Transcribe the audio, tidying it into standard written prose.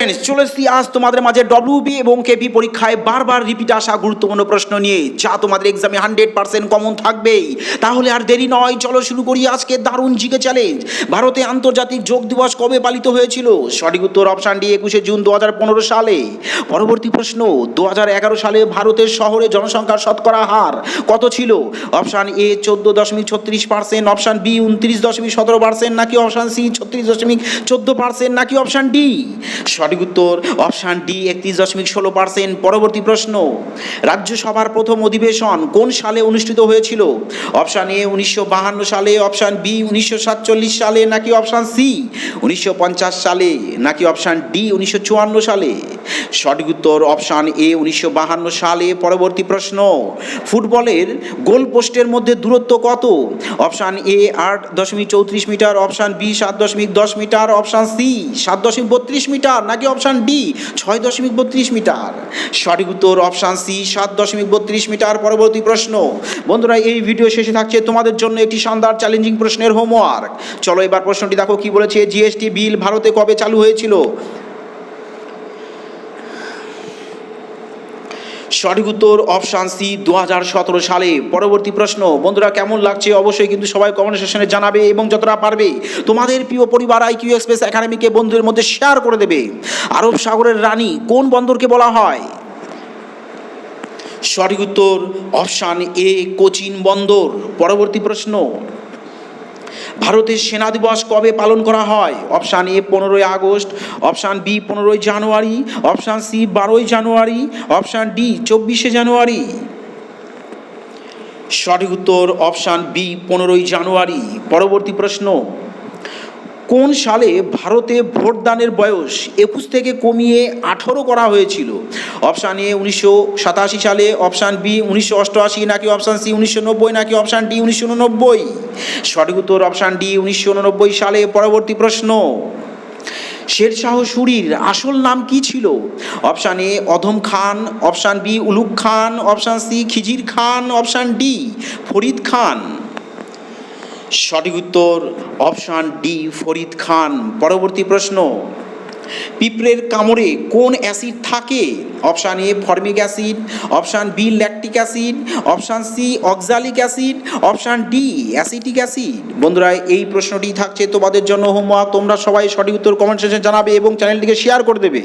চলে এসেছি আজ তোমাদের মাঝে ডব্লিউবি এবং কেপি পরীক্ষায় বারবার রিপিট আসা গুরুত্বপূর্ণ প্রশ্ন নিয়ে, যা তোমাদের এক্সামে 100% কমন থাকবেই। তাহলে আর দেরি নয়, চলো শুরু করি আজকে দারুণ জিকে চ্যালেঞ্জ। ভারতে আন্তর্জাতিক যোগ দিবস কবে পালিত হয়েছিল? সঠিক উত্তর অপশান ডি 21 জুন 2015 সালে। পরবর্তী প্রশ্ন, 2011 সালে ভারতের শহরে জনসংখ্যার শতকরা হার কত ছিল? অপশান এ 14.36%, অপশান বি 29.17%, নাকি অপশান সি 36.14%, নাকি অপশান ডি? সঠিক উত্তর অপশান ডি 31.16%। পরবর্তী প্রশ্ন, রাজ্যসভার প্রথম অধিবেশন কোন সালে অনুষ্ঠিত হয়েছিল? অপশান এ 1952 সালে, অপশান বি 1947 সালে, নাকি অপশান সি 1950 সালে, নাকি অপশান ডি 1954 সালে? সঠিক উত্তর অপশান এ 1952 সালে। পরবর্তী প্রশ্ন, ফুটবলের গোল পোস্টের মধ্যে দূরত্ব কত? Option A 8.34 metre, option B 7.10 metre, option C 7.32 metre, নাকি অপশান ডি 6.32 মিটার? সঠিক উত্তর অপশান সি 7.32 মিটার। পরবর্তী প্রশ্ন, বন্ধুরা এই ভিডিও শেষে থাকছে তোমাদের জন্য একটি শানদার চ্যালেঞ্জিং প্রশ্নের হোমওয়ার্ক। চলো এবার প্রশ্নটি দেখো কি বলেছে। জিএসটি বিল ভারতে কবে চালু হয়েছিল? সঠিক উত্তর অপশান সি 2017 সালে। পরবর্তী প্রশ্ন, বন্ধুরা কেমন লাগছে অবশ্যই কিন্তু সবাই কমেন্ট সেকশনে জানাবে এবং যতটা পারবে তোমাদের প্রিয় পরিবার আইকিউ এক্সপ্রেস একাডেমিকে বন্ধুদের মধ্যে শেয়ার করে দেবে। আরব সাগরের রানী কোন বন্দরকে বলা হয়? সঠিক উত্তর অপশান এ কোচিন বন্দর। পরবর্তী প্রশ্ন, ভারতের সেনা দিবস কবে পালন করা হয়? অপশান এ 15 আগস্ট, অপশান বি 15 জানুয়ারি, অপশান সি 12 জানুয়ারি, অপশান ডি 24 জানুয়ারি? সঠিক উত্তর অপশান বি 15 জানুয়ারি। পরবর্তী প্রশ্ন, কোন সালে ভারতে ভোটদানের বয়স 21 থেকে কমিয়ে 18 করা হয়েছিল? অপশান এ 1987 সালে, অপশান বি 1988, নাকি অপশান সি 1990, নাকি অপশান ডি 1989? সঠিক উত্তর অপশান ডি 1989 সালে। পরবর্তী প্রশ্ন, শেরশাহ সুরির আসল নাম কি ছিল? অপশান এ অধম খান, অপশান বি উলুগ খান, অপশান সি খিজির খান, অপশান ডি ফরিদ খান? সঠিক উত্তর অপশান ডি ফরিদ খান। পরবর্তী প্রশ্ন, পিঁপড়ের কামড়ে কোন অ্যাসিড থাকে? Option A formic acid, option B lactic acid, option C oxalic acid, option D acetic acid? বন্ধুরা এই প্রশ্নটি থাকছে তোমাদের জন্য হোমওয়ার্ক। তোমরা সবাই সঠিক উত্তর কমেন্ট সেকশনে জানাবে এবং চ্যানেলটিকে শেয়ার করে দেবে।